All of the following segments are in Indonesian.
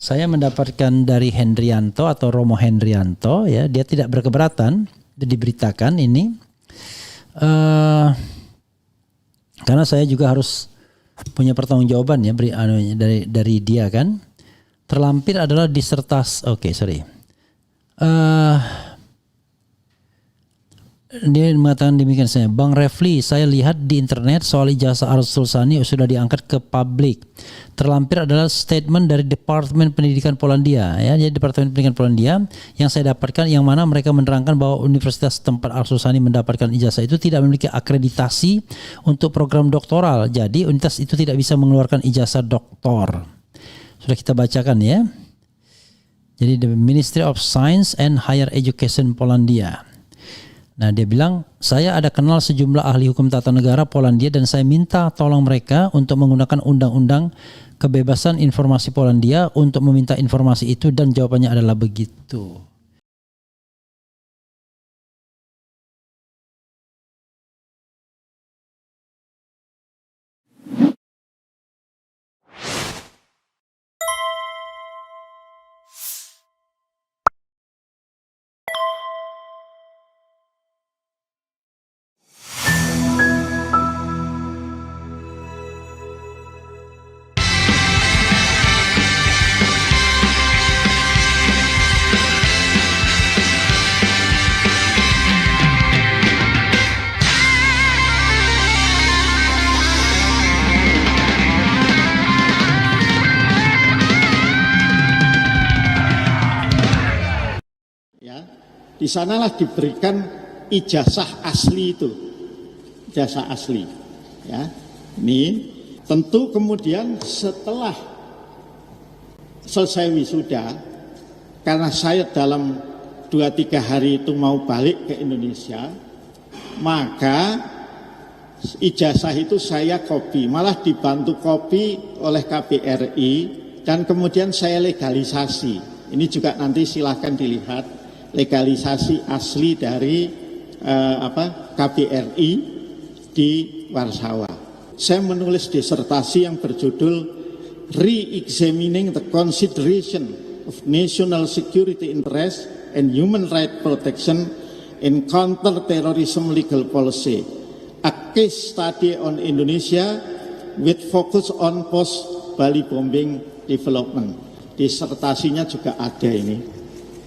saya mendapatkan dari Hendrianto atau Romo Hendrianto, ya, dia tidak berkeberatan diberitakan ini, karena saya juga harus punya pertanggungjawaban ya dari dia kan. Terlampir adalah disertasi. Dia mengatakan demikian, saya, Bang Refli, saya lihat di internet soal ijazah Arsul Sani sudah diangkat ke publik. Terlampir adalah statement dari Departemen Pendidikan Polandia, ya, jadi Departemen Pendidikan Polandia yang saya dapatkan, yang mana mereka menerangkan bahwa universitas tempat Arsul Sani mendapatkan ijazah itu tidak memiliki akreditasi untuk program doktoral. Jadi universitas itu tidak bisa mengeluarkan ijazah doktor. Sudah kita bacakan ya. Jadi the Ministry of Science and Higher Education Polandia. Nah, dia bilang, saya ada kenal sejumlah ahli hukum tata negara Polandia dan saya minta tolong mereka untuk menggunakan undang-undang kebebasan informasi Polandia untuk meminta informasi itu, dan jawabannya adalah begitu. Di sanalah diberikan ijazah asli itu, ijazah asli. Ya, ini tentu kemudian setelah selesai wisuda, karena saya dalam 2-3 hari itu mau balik ke Indonesia, maka ijazah itu saya copy, malah dibantu copy oleh KBRI, dan kemudian saya legalisasi. Ini juga nanti silahkan dilihat legalisasi asli dari KBRI di Warsawa. Saya menulis disertasi yang berjudul Re-examining the Consideration of National Security Interest and Human Rights Protection in Counter-Terrorism Legal Policy, a case study on Indonesia with focus on post-Bali bombing development. Disertasinya juga ada ini.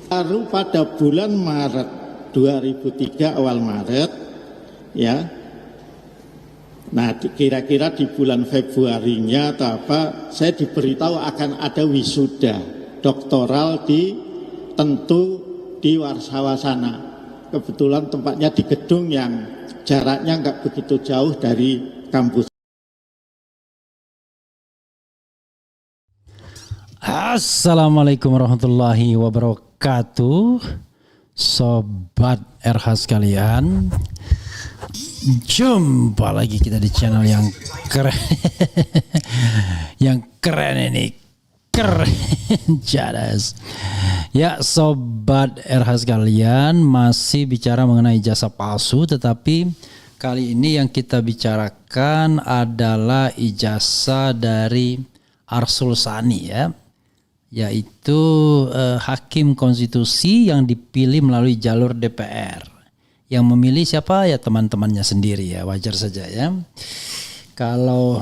Baru pada bulan Maret 2003, awal Maret, ya. Nah, kira-kira di bulan Februarinya atau apa, saya diberitahu akan ada wisuda doktoral di Warsawa sana. Kebetulan tempatnya di gedung yang jaraknya nggak begitu jauh dari kampus. Assalamualaikum warahmatullahi wabarakatuh, sobat RH sekalian. Jumpa lagi kita di channel yang keren, yang keren ini, keren jadas. Ya, sobat RH sekalian, masih bicara mengenai ijazah palsu, tetapi kali ini yang kita bicarakan adalah ijazah dari Arsul Sani, ya, yaitu hakim konstitusi yang dipilih melalui jalur DPR. Yang memilih siapa? Ya teman-temannya sendiri, ya, wajar saja ya. Kalau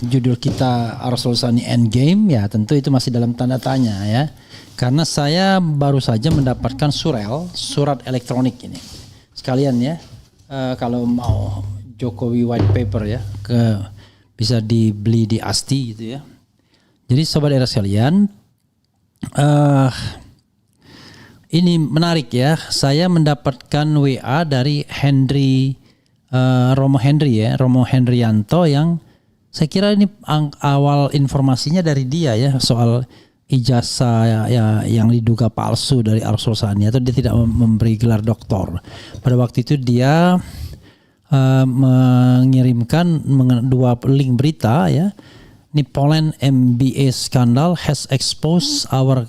judul kita Arsul Sani Endgame, ya tentu itu masih dalam tanda tanya ya. Karena saya baru saja mendapatkan surat elektronik ini. Sekalian ya, kalau mau Jokowi white paper ya, bisa dibeli di Asti gitu ya. Jadi sobat era sekalian, ini menarik ya. Saya mendapatkan WA dari Romo Hendrianto, yang saya kira ini awal informasinya dari dia ya, soal ijazah yang diduga palsu dari Arsul Sani, atau dia tidak memberi gelar doktor. Pada waktu itu dia mengirimkan 2 link berita ya. Ini Poland MBA scandal has exposed our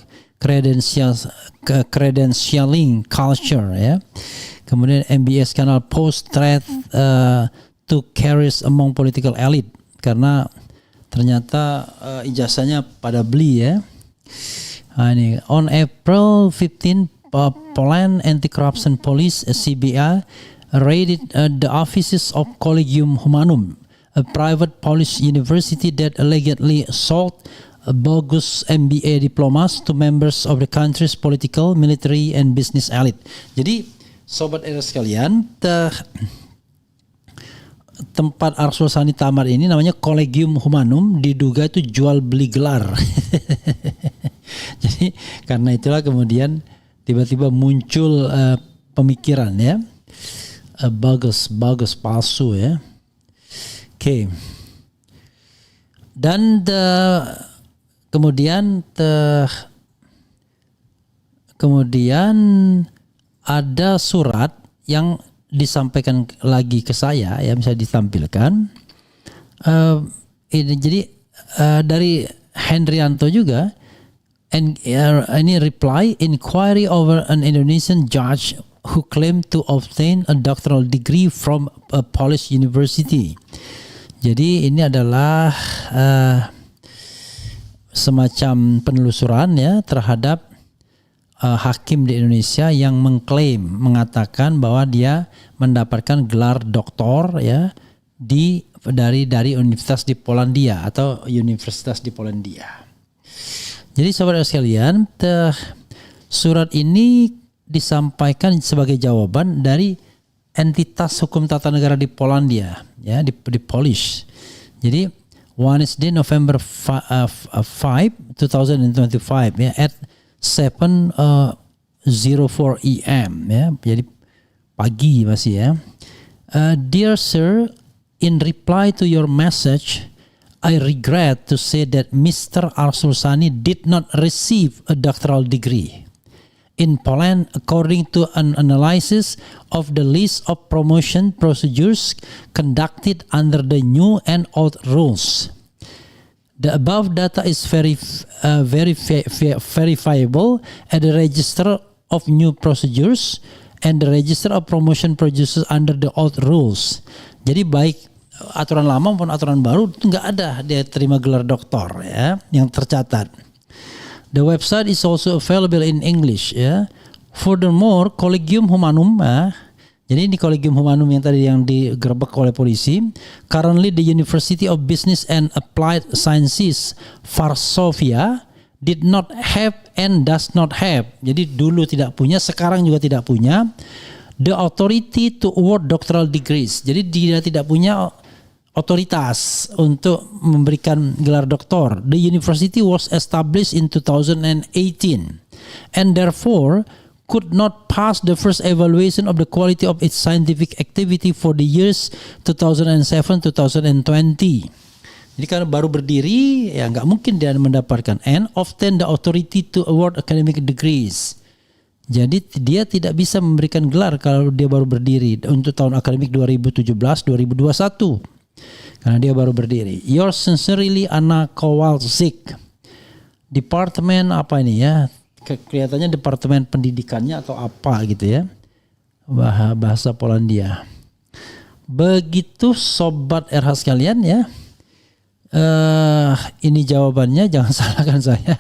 credentialing culture ya. Kemudian MBA scandal pose threat to careers among political elite, karena ternyata ijazahnya pada beli ya. Ini on April 15, Poland Anti-Corruption Police (CBA) raided the offices of Collegium Humanum, a private Polish university that allegedly sold bogus MBA diplomas to members of the country's political, military, and business elite. Jadi, sobat era sekalian, tempat Arsul Sani Tamar ini namanya Collegium Humanum, diduga itu jual beli gelar. Jadi karena itulah kemudian tiba-tiba muncul pemikiran ya, bagus palsu ya. Oke. Dan kemudian ada surat yang disampaikan lagi ke saya ya, bisa ditampilkan. Jadi dari Hendrianto juga. And ini reply, inquiry over an Indonesian judge who claimed to obtain a doctoral degree from a Polish university. Jadi ini adalah semacam penelusuran ya terhadap hakim di Indonesia yang mengatakan bahwa dia mendapatkan gelar doktor ya dari universitas di Polandia atau universitas di Polandia. Jadi saudara sekalian, surat ini disampaikan sebagai jawaban dari entitas hukum tata negara di Polandia, ya di Polish. Jadi Wednesday November 5, 2025 ya at 7:04 AM ya, jadi pagi masih ya. Dear Sir, in reply to your message, I regret to say that Mr. Arsul Sani did not receive a doctoral degree in Poland according to an analysis of the list of promotion procedures conducted under the new and old rules. The above data is verifiable at the Register of New Procedures and the Register of Promotion Procedures under the old rules. Jadi baik aturan lama maupun aturan baru itu nggak ada dia terima gelar doktor ya yang tercatat. The website is also available in English ya. Furthermore, Collegium Humanum jadi ini Collegium Humanum yang tadi yang digerebek oleh polisi. Currently the University of Business and Applied Sciences Varsovia did not have and does not have. Jadi dulu tidak punya, sekarang juga tidak punya the authority to award doctoral degrees. Jadi dia tidak punya otoritas untuk memberikan gelar doktor. The university was established in 2018 and therefore could not pass the first evaluation of the quality of its scientific activity for the years 2007-2020. Jadi karena baru berdiri, ya nggak mungkin dia mendapatkan and often the authority to award academic degrees. Jadi dia tidak bisa memberikan gelar kalau dia baru berdiri untuk tahun akademik 2017-2021. Karena dia baru berdiri. Yours sincerely, Anna Kowalczyk. Departemen apa ini ya? Kelihatannya departemen pendidikannya atau apa gitu ya. Bahasa Polandia. Begitu sobat RH sekalian ya. Ini jawabannya, jangan salahkan saya.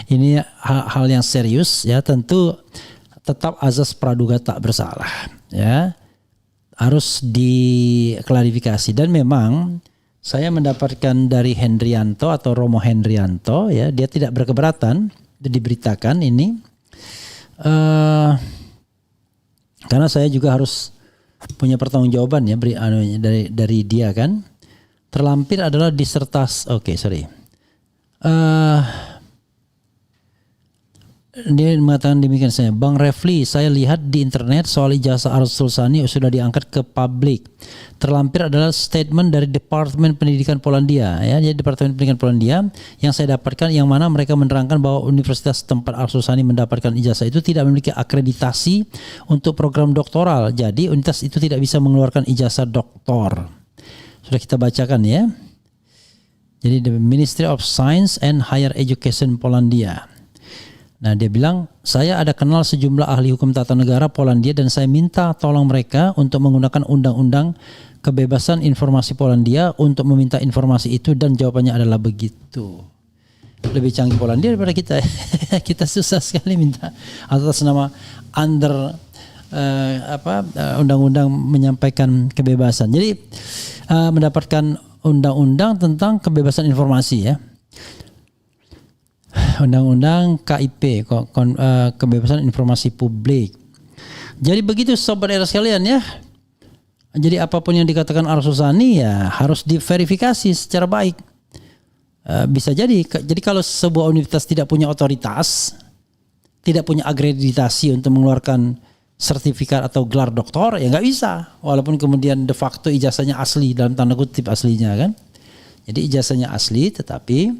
Ini hal yang serius ya, tentu tetap azas praduga tak bersalah ya. Harus diklarifikasi dan memang saya mendapatkan dari Hendrianto atau Romo Hendrianto ya, dia tidak berkeberatan diberitakan ini karena saya juga harus punya pertanggungjawaban ya dari dia kan. Terlampir adalah disertasi. Dia mengatakan demikian saya. Bang Refli, saya lihat di internet soal ijazah Arsul Sani sudah diangkat ke publik. Terlampir adalah statement dari Departemen Pendidikan Polandia ya. Jadi Departemen Pendidikan Polandia yang saya dapatkan, yang mana mereka menerangkan bahwa universitas tempat Arsul Sani mendapatkan ijazah itu tidak memiliki akreditasi untuk program doktoral. Jadi universitas itu tidak bisa mengeluarkan ijazah doktor. Sudah kita bacakan ya. Jadi the Ministry of Science and Higher Education Polandia. Nah dia bilang, saya ada kenal sejumlah ahli hukum tata negara Polandia dan saya minta tolong mereka untuk menggunakan undang-undang kebebasan informasi Polandia untuk meminta informasi itu dan jawabannya adalah begitu. lebih canggih Polandia daripada kita. Kita susah sekali minta atas nama undang-undang menyampaikan kebebasan. Jadi mendapatkan undang-undang tentang kebebasan informasi ya. Undang-undang KIP, kebebasan informasi publik. Jadi begitu Sobat Era sekalian ya. Jadi apapun yang dikatakan Arsul Sani ya harus diverifikasi secara baik. Bisa jadi kalau sebuah universitas tidak punya otoritas, tidak punya akreditasi untuk mengeluarkan sertifikat atau gelar doktor, ya nggak bisa. Walaupun kemudian de facto ijazahnya asli dalam tanda kutip aslinya kan. Jadi ijazahnya asli, tetapi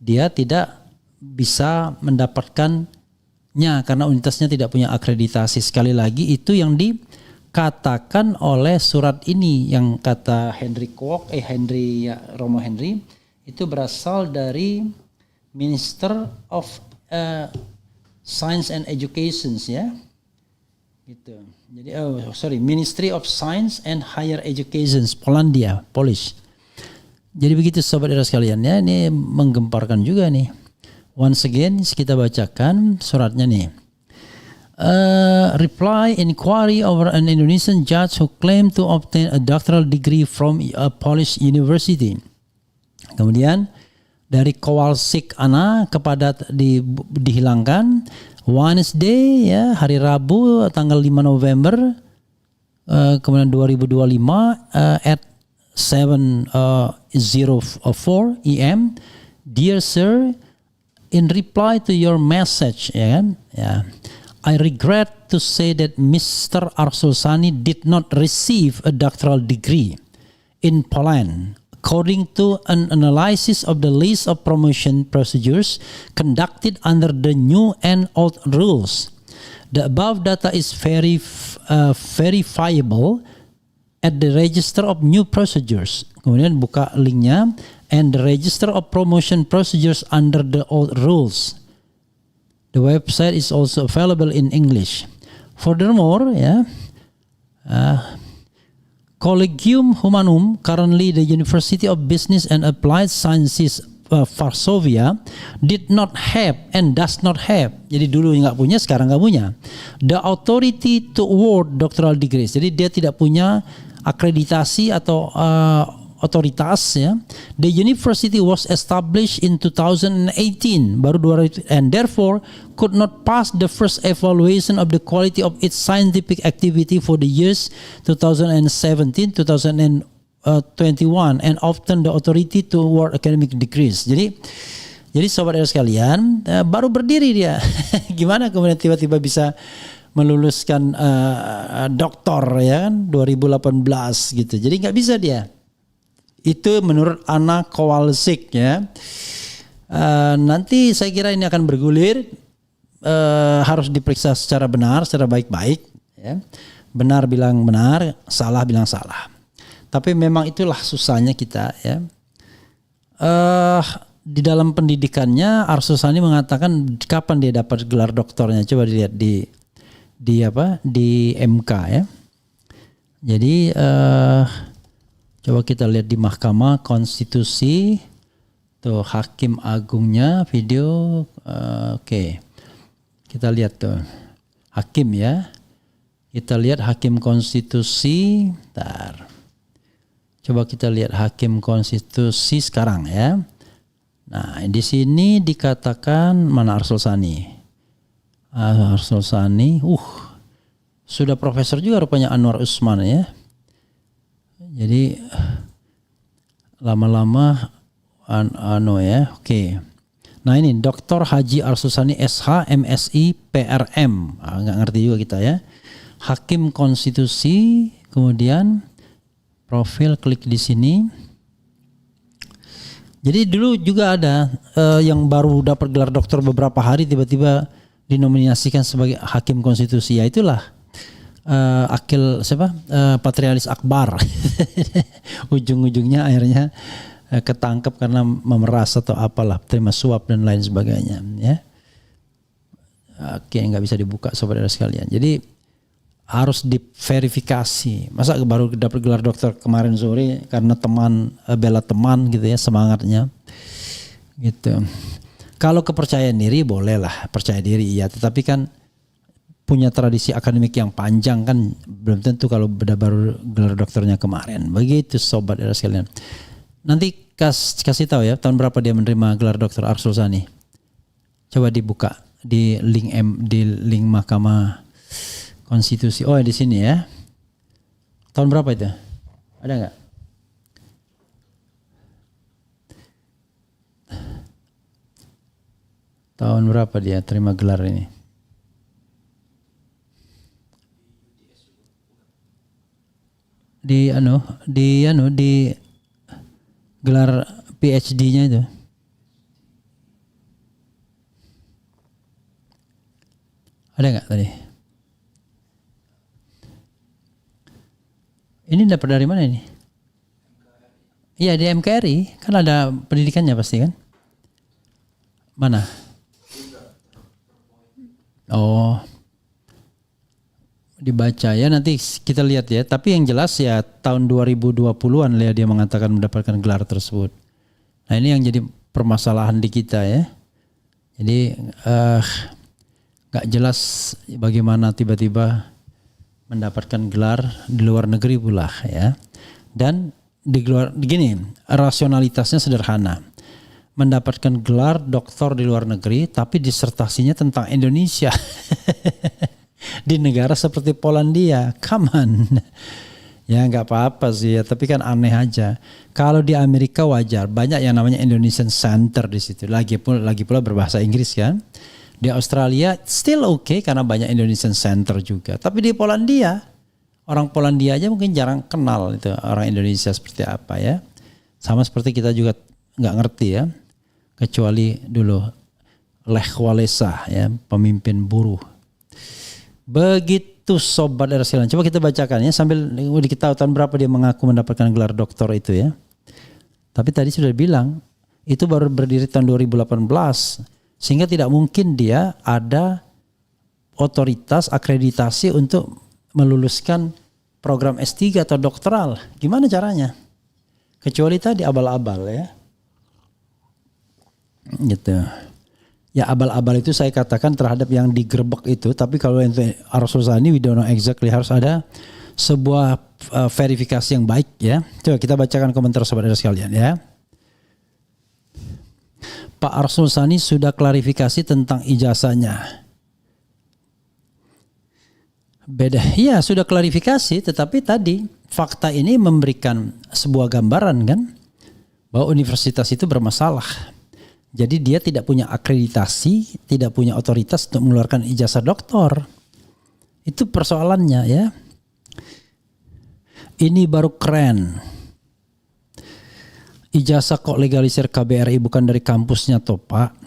dia tidak bisa mendapatkannya karena universitasnya tidak punya akreditasi. Sekali lagi itu yang dikatakan oleh surat ini yang kata Romo Henry itu berasal dari Minister of Science and Education ya. Gitu. Jadi Ministry of Science and Higher Education Polandia, Polish. Jadi begitu Sobat Era sekalian ya, ini menggemparkan juga nih. Once again kita bacakan suratnya nih. Reply inquiry over an Indonesian judge who claimed to obtain a doctoral degree from a Polish university. Kemudian dari Kowalczyk Anna kepada dihilangkan Wednesday ya, hari Rabu tanggal 5 November kemudian 2025 at 7:04 AM. Dear sir, in reply to your message ya kan ya, I regret to say that Mr. Arsul Sani did not receive a doctoral degree in Poland. According to an analysis of the list of promotion procedures conducted under the new and old rules, the above data is verifiable at the Register of New Procedures. Kemudian buka linknya, and the Register of Promotion Procedures under the old rules. The website is also available in English. Furthermore, Collegium Humanum, currently the University of Business and Applied Sciences Varsovia, did not have and does not have. Jadi dulu nggak punya, sekarang nggak punya. The authority to award doctoral degrees. Jadi dia tidak punya akreditasi atau otoritas ya. The university was established in 2018, baru 2000, and therefore could not pass the first evaluation of the quality of its scientific activity for the years 2017, 2021, and often the authority to award academic degrees. Jadi Sobat Era sekalian, baru berdiri dia. Gimana kemudian tiba-tiba bisa meluluskan doktor ya kan 2018 gitu. Jadi nggak bisa dia. Itu menurut Anna Kowalczyk ya. Nanti saya kira ini akan bergulir, harus diperiksa secara benar, secara baik-baik ya. Benar bilang benar, salah bilang salah. Tapi memang itulah susahnya kita ya. Di dalam pendidikannya Arsul Sani mengatakan kapan dia dapat gelar doktornya, coba dilihat di MK ya. Jadi coba kita lihat di Mahkamah Konstitusi tuh Hakim Agungnya video. Oke. Kita lihat tuh hakim ya. Kita lihat Hakim Konstitusi. Bentar. Coba kita lihat Hakim Konstitusi sekarang ya. Nah, di sini dikatakan mana Arsul Sani? Arsul Sani, sudah profesor juga rupanya Anwar Usman ya. Jadi lama-lama ya. Oke. Nah ini Dr. Haji Arsul Sani SH MSI PRM. Nggak ngerti juga kita ya. Hakim Konstitusi, kemudian profil, klik di sini. Jadi dulu juga ada yang baru dapat gelar doktor beberapa hari tiba-tiba dinominasikan sebagai Hakim Konstitusi. Ya itulah Patrialis Akbar. Ujung-ujungnya akhirnya ketangkep karena memeras atau apalah, terima suap dan lain sebagainya ya. Oke, nggak bisa dibuka saudara sekalian. Jadi harus diverifikasi. Masa baru dapat gelar dokter kemarin sore karena teman bela teman gitu ya, semangatnya gitu. Kalau kepercayaan diri bolehlah, percaya diri iya, tetapi kan punya tradisi akademik yang panjang kan belum tentu kalau baru gelar dokternya kemarin. Begitu sobat era sekalian. Nanti kasih tahu ya tahun berapa dia menerima gelar dokter Arsul Sani. Coba dibuka di link Mahkamah Konstitusi. Oh di sini ya. Tahun berapa itu? Ada nggak? Tahun berapa dia terima gelar ini? Di gelar PhD-nya itu. Ada nggak tadi? Ini dapat dari mana ini? Iya di MKRI, kan ada pendidikannya pasti kan? Mana? Oh, dibaca ya nanti kita lihat ya. Tapi yang jelas ya tahun 2020-an lah dia mengatakan mendapatkan gelar tersebut. Nah ini yang jadi permasalahan di kita ya. Jadi gak jelas bagaimana tiba-tiba mendapatkan gelar di luar negeri pula ya. Dan gini, rasionalitasnya sederhana. Mendapatkan gelar doktor di luar negeri tapi disertasinya tentang Indonesia. Di negara seperti Polandia, come on. Ya nggak apa-apa sih ya, tapi kan aneh aja. Kalau di Amerika wajar, banyak yang namanya Indonesian Center di situ. Lagi pula berbahasa Inggris kan. Di Australia still okay karena banyak Indonesian Center juga. Tapi di Polandia, orang Polandia aja mungkin jarang kenal itu orang Indonesia seperti apa ya. Sama seperti kita juga nggak ngerti ya. Kecuali dulu Lech Walesa ya, pemimpin buruh. Begitu sobat era sekalian. Coba kita bacakan ya sambil kita tahu tahun berapa dia mengaku mendapatkan gelar doktor itu ya. Tapi tadi sudah bilang itu baru berdiri tahun 2018 sehingga tidak mungkin dia ada otoritas akreditasi untuk meluluskan program S3 atau doktoral. Gimana caranya? Kecuali tadi abal-abal ya. Gitu. Ya abal-abal itu saya katakan terhadap yang digerebek itu, tapi kalau untuk Arsul Sani we don't know exactly, harus ada sebuah verifikasi yang baik ya. Coba kita bacakan komentar sobat sekalian ya. Pak Arsul Sani sudah klarifikasi tentang ijazahnya. Beda, ya sudah klarifikasi, tetapi tadi fakta ini memberikan sebuah gambaran kan bahwa universitas itu bermasalah. Jadi dia tidak punya akreditasi, tidak punya otoritas untuk mengeluarkan ijazah doktor. Itu persoalannya ya. Ini baru keren. Ijazah kok legalisir KBRI bukan dari kampusnya toh Pak.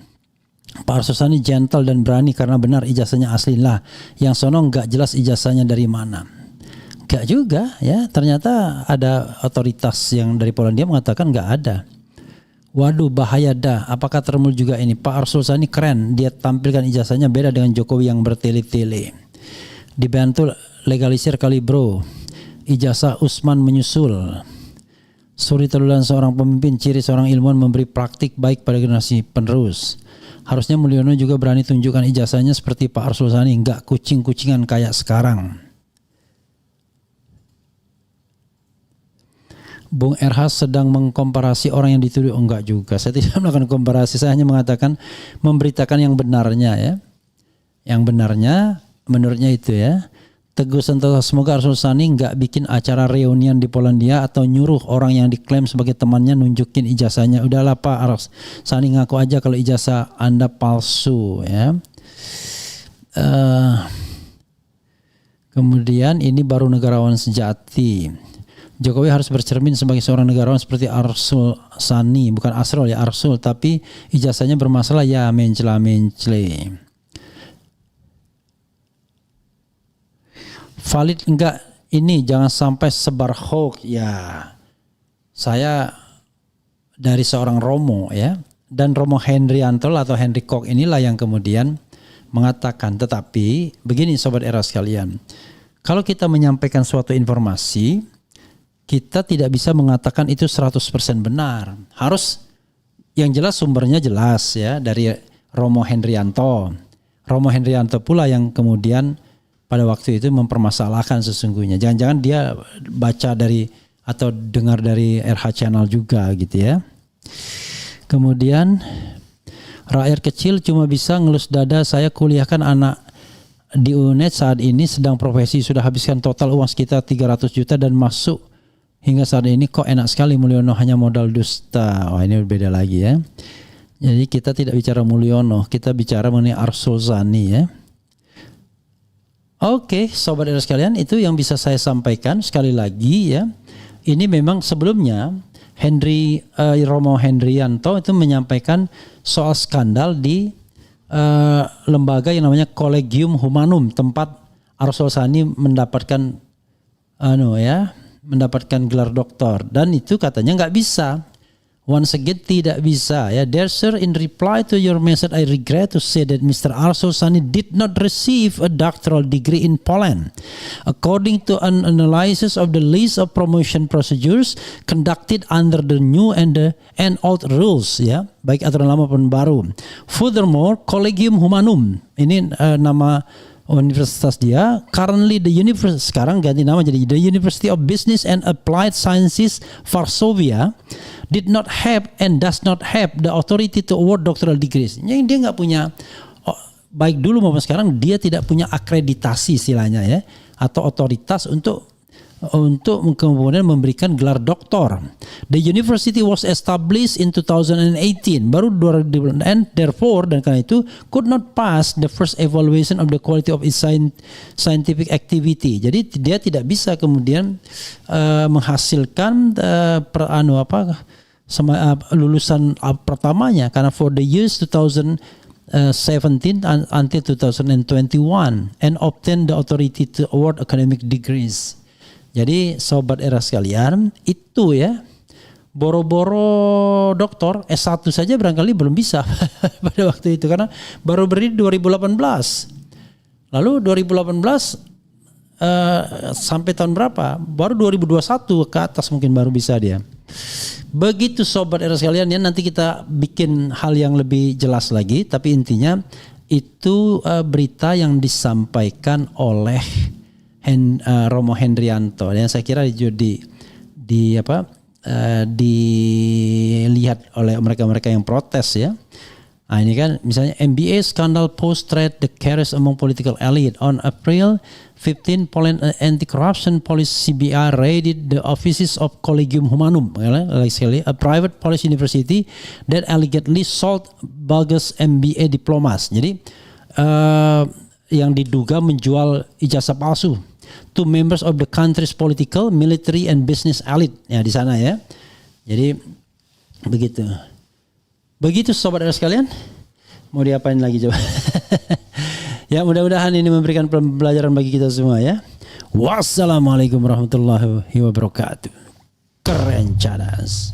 Pak Arsul Sani gentle dan berani karena benar ijazahnya asli lah. Yang sono nggak jelas ijazahnya dari mana. Nggak juga ya. Ternyata ada otoritas yang dari Polandia mengatakan nggak ada. Waduh bahaya dah, apakah termul juga ini? Pak Arsul Sani keren, dia tampilkan ijazahnya beda dengan Jokowi yang bertele-tele. Dibantu legalisir kali bro, ijazah Usman menyusul. Suri telulan seorang pemimpin, ciri seorang ilmuwan memberi praktik baik pada generasi penerus. Harusnya Mulyono juga berani tunjukkan ijazahnya seperti Pak Arsul Sani, enggak kucing-kucingan kayak sekarang. Bung RH sedang mengkomparasi orang yang dituduh. Enggak juga, saya tidak melakukan komparasi, saya hanya mengatakan memberitakan yang benarnya ya. Yang benarnya menurutnya itu ya. Teguh Santoso, semoga Arsul Sani enggak bikin acara reunian di Polandia atau nyuruh orang yang diklaim sebagai temannya nunjukin ijazahnya. Udahlah Pak Arsul Sani ngaku aja kalau ijazah Anda palsu ya. Kemudian ini baru negarawan sejati. Jokowi harus bercermin sebagai seorang negarawan seperti Arsul Sani, bukan Asrul ya, Arsul, tapi ijazahnya bermasalah ya, mencela-mencela. Valid enggak ini, jangan sampai sebar hoax ya. Saya dari seorang Romo ya, dan Romo Hendriantol atau Henry Kok inilah yang kemudian mengatakan, tetapi begini sobat era sekalian, kalau kita menyampaikan suatu informasi, kita tidak bisa mengatakan itu 100% benar. Harus Yang jelas sumbernya jelas ya dari Romo Hendrianto. Romo Hendrianto pula yang kemudian pada waktu itu mempermasalahkan sesungguhnya. Jangan-jangan dia baca dari atau dengar dari RH Channel juga gitu ya. Kemudian rakyat kecil cuma bisa ngelus dada, saya kuliahkan anak di UNED saat ini sedang profesi, sudah habiskan total uang sekitar 300 juta dan masuk hingga saat ini kok enak sekali Mulyono hanya modal dusta. Wah ini beda lagi ya. Jadi kita tidak bicara Mulyono, kita bicara mengenai Arsul Sani ya. Oke, sobat era sekalian, itu yang bisa saya sampaikan sekali lagi ya. Ini memang sebelumnya Romo Hendrianto itu menyampaikan soal skandal di lembaga yang namanya Collegium Humanum, tempat Arsul Sani mendapatkan mendapatkan gelar doktor, dan itu katanya nggak bisa. Once again tidak bisa ya. Dear sir, in reply to your message, I regret to say that Mr. Arsul Sani did not receive a doctoral degree in Poland. According to an analysis of the list of promotion procedures conducted under the new and old rules ya, baik aturan lama maupun baru. Furthermore, Collegium Humanum ini nama universitas dia, currently sekarang ganti nama jadi the University of Business and Applied Sciences Varsovia, did not have and does not have the authority to award doctoral degrees. Jadi dia nggak punya, baik dulu maupun sekarang dia tidak punya akreditasi istilahnya ya, atau otoritas untuk kemudian memberikan gelar doktor. The university was established in 2018, baru 2000, and therefore dan karena itu could not pass the first evaluation of the quality of its scientific activity. Jadi dia tidak bisa kemudian menghasilkan lulusan pertamanya karena for the years 2017 until 2021 and obtain the authority to award academic degrees. Jadi sobat era sekalian, itu ya boro-boro doktor S1 saja barangkali belum bisa pada waktu itu karena baru berdiri 2018. Lalu 2018 sampai tahun berapa? Baru 2021 ke atas mungkin baru bisa dia. Begitu sobat era sekalian ya, nanti kita bikin hal yang lebih jelas lagi, tapi intinya itu berita yang disampaikan oleh Romo Hendrianto yang saya kira dilihat oleh mereka-mereka yang protes ya. Nah ini kan misalnya MBA scandal post threat the chaos among political elite. On April 15, Poland Anti-Corruption Police CBR raided the offices of Collegium Humanum, a private Polish university that allegedly sold bogus MBA diplomas. Jadi yang diduga menjual ijazah palsu to members of the country's political, military, and business elite ya di sana ya. Jadi begitu. Begitu sobat era sekalian. Mau diapain lagi coba? Ya mudah-mudahan ini memberikan pembelajaran bagi kita semua ya. Wassalamualaikum warahmatullahi wabarakatuh. Keren cadas.